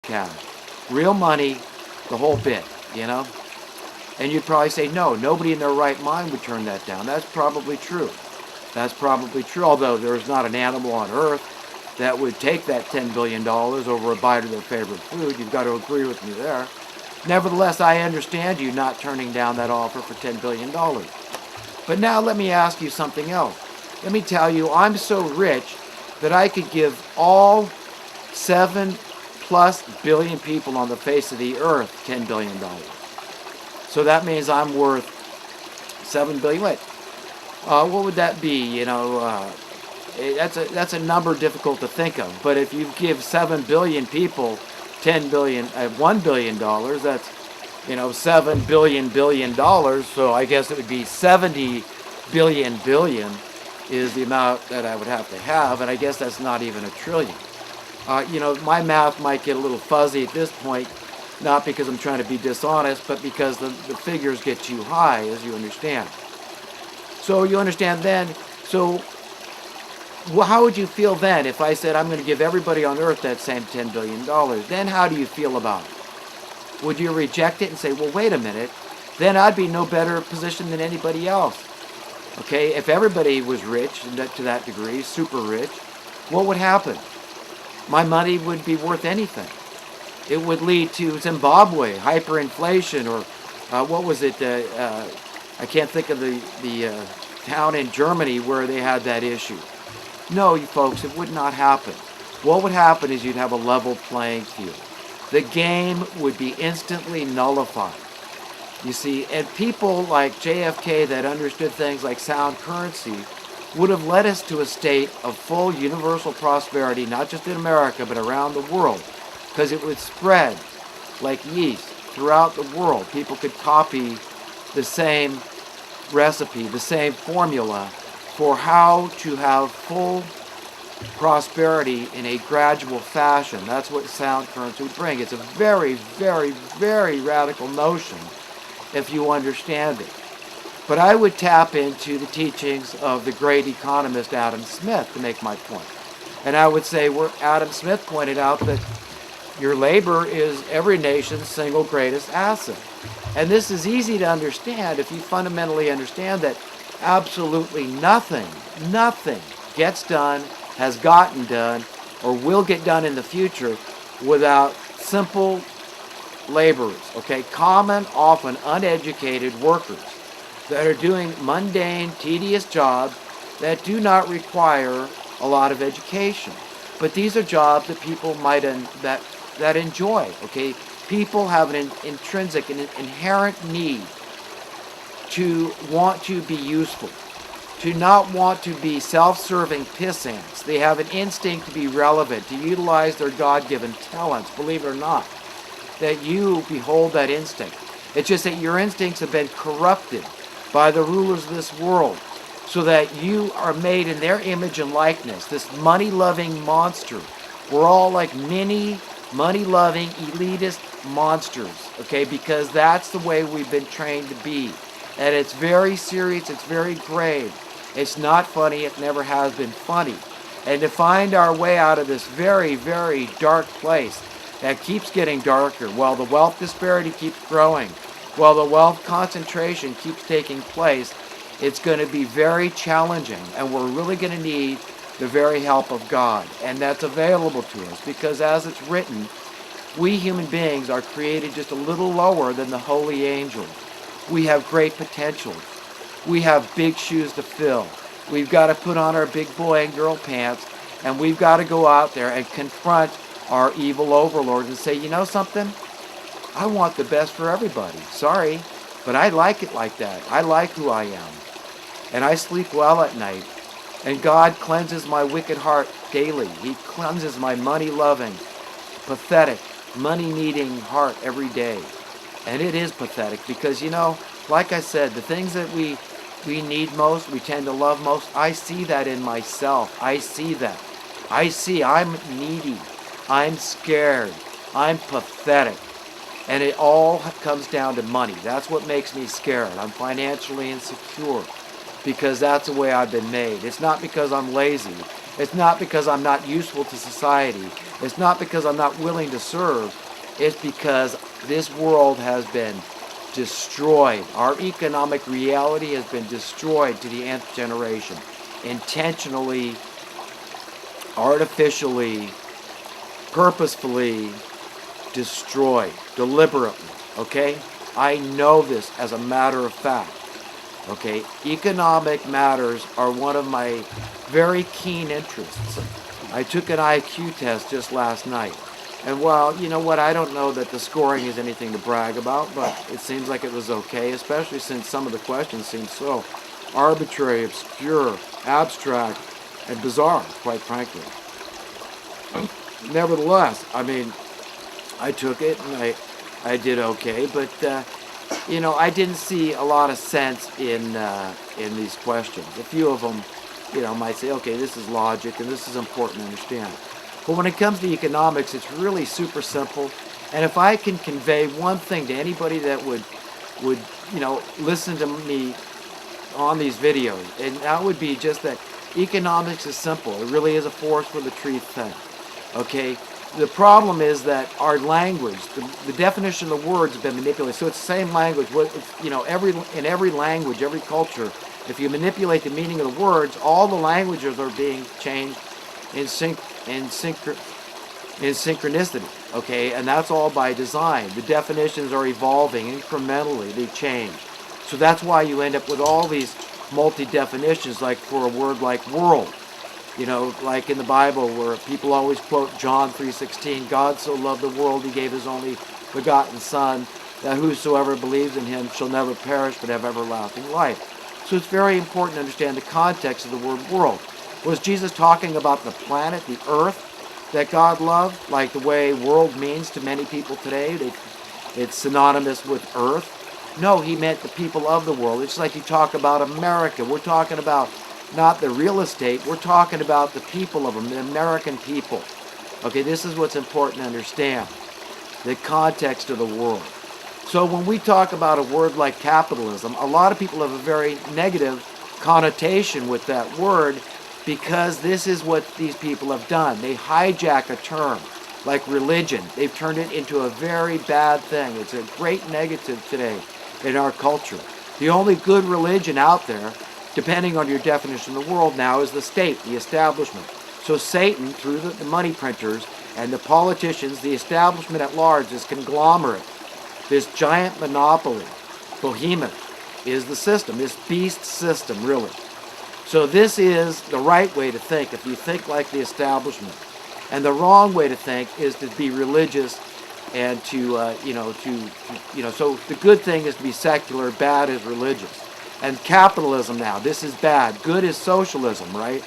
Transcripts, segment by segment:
cash. Real money, the whole bit, you know? And you'd probably say, no, nobody in their right mind would turn that down. That's probably true. That's probably true, although there's not an animal on earth that would take that $10 billion over a bite of their favorite food. You've got to agree with me there. Nevertheless, I understand you not turning down that offer for $10 billion. But now let me ask you something else. Let me tell you, I'm so rich that I could give all 7+ billion people on the face of the earth $10 billion. So that means I'm worth 7 billion. Wait, what would that be? That's a number difficult to think of. But if you give 7 billion people 10 billion at $1 billion, that's 7 billion dollars. So I guess it would be 70 billion is the amount that I would have to have, and I guess that's not even a trillion. My math might get a little fuzzy at this point, not because I'm trying to be dishonest, but because the figures get too high, as you understand. So you understand then, how would you feel then if I said I'm going to give everybody on earth that same $10 billion? Then how do you feel about it? Would you reject it and say, well, wait a minute, then I'd be no better position than anybody else? Okay, if everybody was rich to that degree, super rich, what would happen? My money would be worth anything. It would lead to Zimbabwe, hyperinflation, or what was it? I can't think of the town in Germany where they had that issue. No, you folks, it would not happen. What would happen is you'd have a level playing field. The game would be instantly nullified. You see, and people like JFK that understood things like sound currency would have led us to a state of full universal prosperity, not just in America, but around the world, because it would spread like yeast throughout the world. People could copy the same recipe, the same formula for how to have full prosperity in a gradual fashion. That's what sound currency would bring. It's a very, very, very radical notion if you understand it. But I would tap into the teachings of the great economist Adam Smith to make my point. And I would say where Adam Smith pointed out that your labor is every nation's single greatest asset. And this is easy to understand if you fundamentally understand that absolutely nothing gets done, has gotten done, or will get done in the future without simple laborers, okay? Common, often uneducated workers that are doing mundane, tedious jobs that do not require a lot of education. But these are jobs that people might that enjoy, okay? People have an intrinsic, an inherent need to want to be useful, to not want to be self-serving pissants. They have an instinct to be relevant, to utilize their God-given talents, believe it or not, that you behold that instinct. It's just that your instincts have been corrupted by the rulers of this world so that you are made in their image and likeness, this money-loving monster. We're all like mini money-loving elitist monsters, okay, because that's the way we've been trained to be. And it's very serious, it's very grave. It's not funny, it never has been funny. And to find our way out of this very, very dark place that keeps getting darker while the wealth disparity keeps growing, while the wealth concentration keeps taking place, it's going to be very challenging, and we're really going to need the very help of God. And that's available to us because as it's written, we human beings are created just a little lower than the holy angels. We have great potential. We have big shoes to fill. We've got to put on our big boy and girl pants, and we've got to go out there and confront our evil overlords and say, you know something? I want the best for everybody. Sorry, but I like it like that. I like who I am. And I sleep well at night. And God cleanses my wicked heart daily. He cleanses my money-loving, pathetic, money-needing heart every day. And it is pathetic because, like I said, the things that we need most, we tend to love most, I see that in myself. I see that. I see I'm needy. I'm scared. I'm pathetic. And it all comes down to money. That's what makes me scared. I'm financially insecure because that's the way I've been made. It's not because I'm lazy. It's not because I'm not useful to society. It's not because I'm not willing to serve. It's because this world has been destroyed. Our economic reality has been destroyed to the nth generation. Intentionally, artificially, purposefully destroyed. Deliberately. Okay? I know this as a matter of fact. Okay? Economic matters are one of my very keen interests. I took an IQ test just last night. And while, you know what, I don't know that the scoring is anything to brag about, but it seems like it was okay, especially since some of the questions seemed so arbitrary, obscure, abstract, and bizarre, quite frankly. Nevertheless, I mean, I took it and I did okay, but I didn't see a lot of sense in these questions. A few of them, might say, okay, this is logic and this is important to understand. But when it comes to economics, it's really super simple. And if I can convey one thing to anybody that would listen to me on these videos, and that would be just that economics is simple. It really is a forest for the trees thing. Okay? The problem is that our language, the definition of the words has been manipulated. So it's the same language. In every language, every culture, if you manipulate the meaning of the words, all the languages are being changed in synchronicity. Okay, and that's all by design. The definitions are evolving incrementally. They change. So that's why you end up with all these multi-definitions, like for a word like world. Like in the Bible where people always quote John 3:16, God so loved the world he gave his only begotten Son, that whosoever believes in him shall never perish but have everlasting life. So it's very important to understand the context of the word world. Was Jesus talking about the planet, the earth, that God loved, like the way world means to many people today? It's synonymous with earth. No, he meant the people of the world. It's like you talk about America. We're talking about not the real estate. We're talking about the people of them, the American people. Okay, this is what's important to understand, the context of the world. So when we talk about a word like capitalism, a lot of people have a very negative connotation with that word because this is what these people have done. They hijack a term like religion. They've turned it into a very bad thing. It's a great negative today in our culture. The only good religion out there, depending on your definition of the world now, is the state, the establishment. So Satan, through the money printers and the politicians, the establishment at large, this conglomerate, this giant monopoly, behemoth, is the system, this beast system, really. So this is the right way to think, if you think like the establishment. And the wrong way to think is to be religious and so the good thing is to be secular, bad is religious. And capitalism now, this is bad. Good is socialism, right?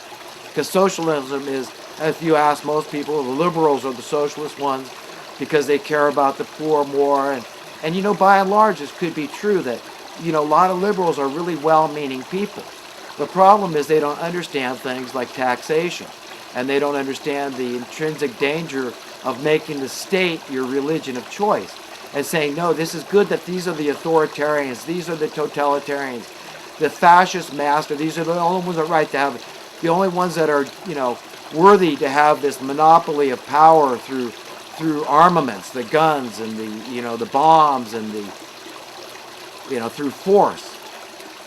Because socialism is, if you ask most people, the liberals are the socialist ones because they care about the poor more. And by and large, this could be true that, a lot of liberals are really well-meaning people. The problem is they don't understand things like taxation. And they don't understand the intrinsic danger of making the state your religion of choice. And saying, no, this is good that these are the authoritarians, these are the totalitarians, the fascist master, these are the only ones that are right to have, the only ones that are, worthy to have this monopoly of power through armaments, the guns and the bombs and through force.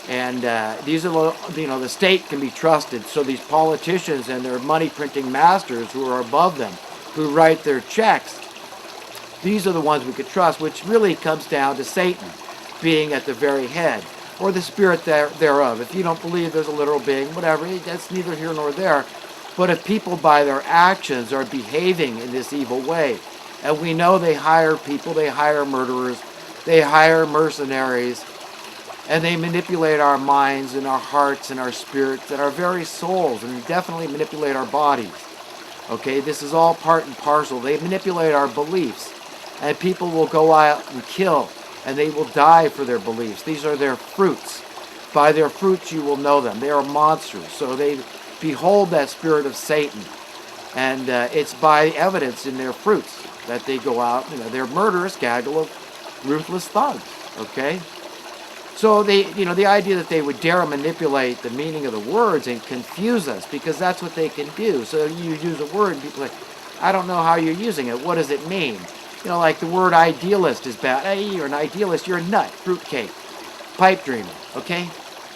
And these are, the state can be trusted. So these politicians and their money printing masters who are above them, who write their checks, these are the ones we could trust, which really comes down to Satan being at the very head, or the spirit thereof. If you don't believe there's a literal being, whatever, that's neither here nor there. But if people by their actions are behaving in this evil way, and we know they hire people, they hire murderers, they hire mercenaries, and they manipulate our minds and our hearts and our spirits and our very souls, and definitely manipulate our bodies. Okay, this is all part and parcel. They manipulate our beliefs, and people will go out and kill, and they will die for their beliefs. These are their fruits. By their fruits you will know them. They are monsters. So they behold that spirit of Satan, and it's by evidence in their fruits that they go out. They're murderous gaggle of ruthless thugs. Okay. So the idea that they would dare manipulate the meaning of the words and confuse us, because that's what they can do. So you use a word and people are like, I don't know how you're using it. What does it mean? Like the word idealist is bad. Hey, you're an idealist. You're a nut, fruitcake, pipe dreamer. Okay,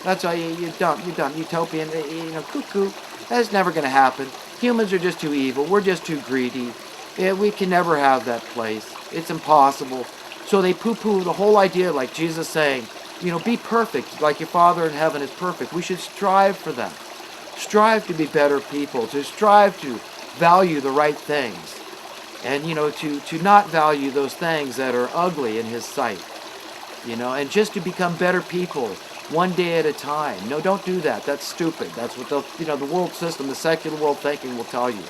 that's why you're dumb, utopian. Cuckoo. That's never going to happen. Humans are just too evil. We're just too greedy. Yeah, we can never have that place. It's impossible. So they poo-poo the whole idea, like Jesus saying, be perfect, like your Father in heaven is perfect. We should strive for that. Strive to be better people, to strive to value the right things. And, to not value those things that are ugly in His sight. And just to become better people, one day at a time. No, don't do that. That's stupid. That's what the world system, the secular world thinking will tell you.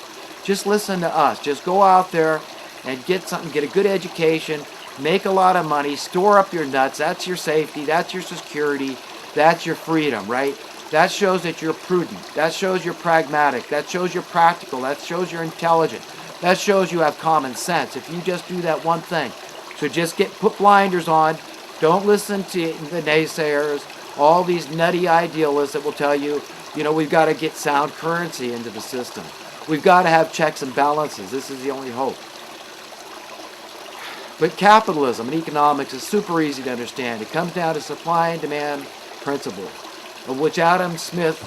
Just listen to us. Just go out there and get a good education, make a lot of money, store up your nuts. That's your safety. That's your security. That's your freedom, right? That shows that you're prudent. That shows you're pragmatic. That shows you're practical. That shows you're intelligent. That shows you have common sense. If you just do that one thing. So just put blinders on. Don't listen to the naysayers, all these nutty idealists that will tell you, we've got to get sound currency into the system. We've got to have checks and balances. This is the only hope. But capitalism and economics is super easy to understand. It comes down to supply and demand principles, of which Adam Smith,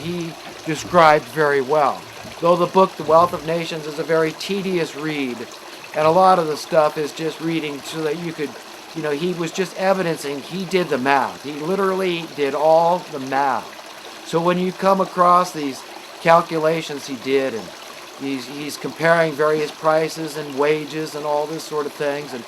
he described very well. Though the book, The Wealth of Nations, is a very tedious read, and a lot of the stuff is just reading so that you could, he was just evidencing he did the math. He literally did all the math. So when you come across these calculations he did, and he's comparing various prices and wages and all this sort of things, and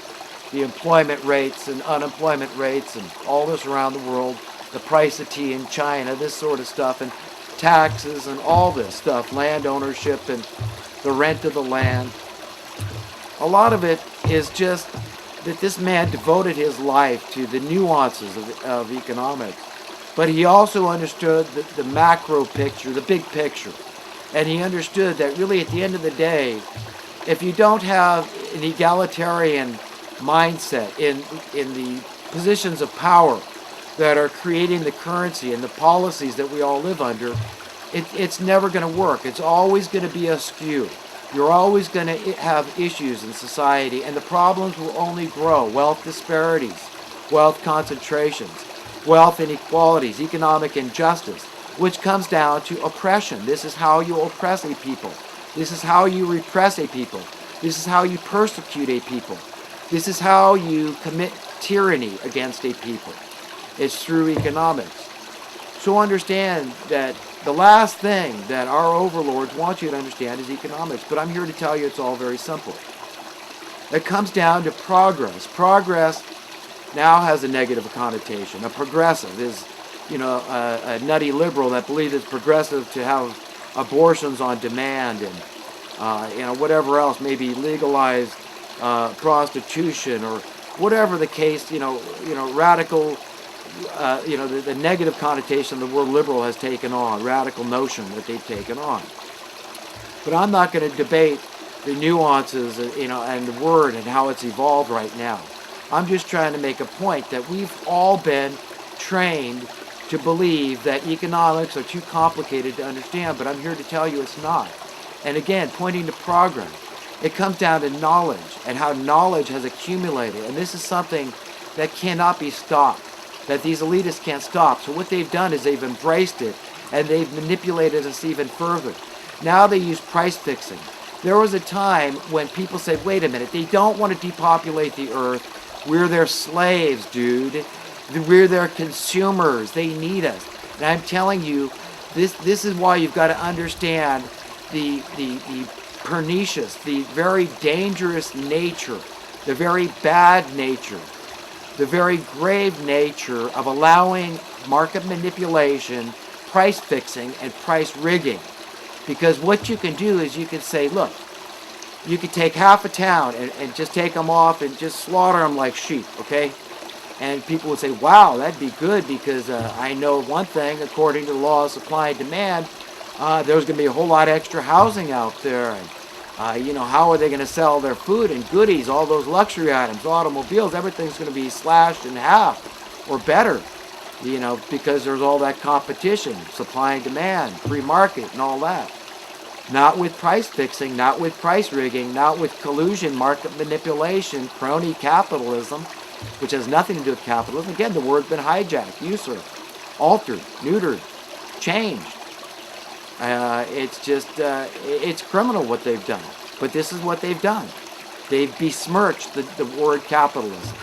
the employment rates and unemployment rates and all this around the world, the price of tea in China, this sort of stuff, and taxes and all this stuff, land ownership and the rent of the land. A lot of it is just that this man devoted his life to the nuances of economics, but he also understood the macro picture, the big picture. And he understood that really at the end of the day, if you don't have an egalitarian mindset in the positions of power that are creating the currency and the policies that we all live under, it's never going to work. It's always going to be askew. You're always going to have issues in society, and the problems will only grow. Wealth disparities, wealth concentrations, wealth inequalities, economic injustice, which comes down to oppression. This is how you oppress a people. This is how you repress a people. This is how you persecute a people. This is how you commit tyranny against a people. It's through economics. So understand that the last thing that our overlords want you to understand is economics. But I'm here to tell you it's all very simple. It comes down to progress. Progress now has a negative connotation. A progressive is a nutty liberal that believes it's progressive to have abortions on demand and whatever else, maybe legalized prostitution or whatever the case, radical, the negative connotation the word liberal has taken on, radical notion that they've taken on. But I'm not going to debate the nuances, and the word and how it's evolved right now. I'm just trying to make a point that we've all been trained to believe that economics are too complicated to understand, but I'm here to tell you it's not. And again, pointing to progress, it comes down to knowledge and how knowledge has accumulated. And this is something that cannot be stopped, that these elitists can't stop. So what they've done is they've embraced it, and they've manipulated us even further. Now they use price fixing. There was a time when people said, wait a minute, they don't want to depopulate the earth. We're their slaves, dude. We're their consumers. They need us. And I'm telling you, this is why you've got to understand the pernicious, the very dangerous nature, the very bad nature, the very grave nature of allowing market manipulation, price fixing, and price rigging. Because what you can do is you can say, look, you could take half a town and just take them off and just slaughter them like sheep, okay? And people would say, wow, that'd be good because I know one thing, according to the law of supply and demand, there's going to be a whole lot of extra housing out there. And, how are they going to sell their food and goodies, all those luxury items, automobiles, everything's going to be slashed in half. or better, because there's all that competition, supply and demand, free market, and all that. Not with price fixing, not with price rigging, not with collusion, market manipulation, crony capitalism, which has nothing to do with capitalism. Again, the word's been hijacked, usurped, altered, neutered, changed. It's criminal what they've done. But this is what they've done. They've besmirched the word capitalism.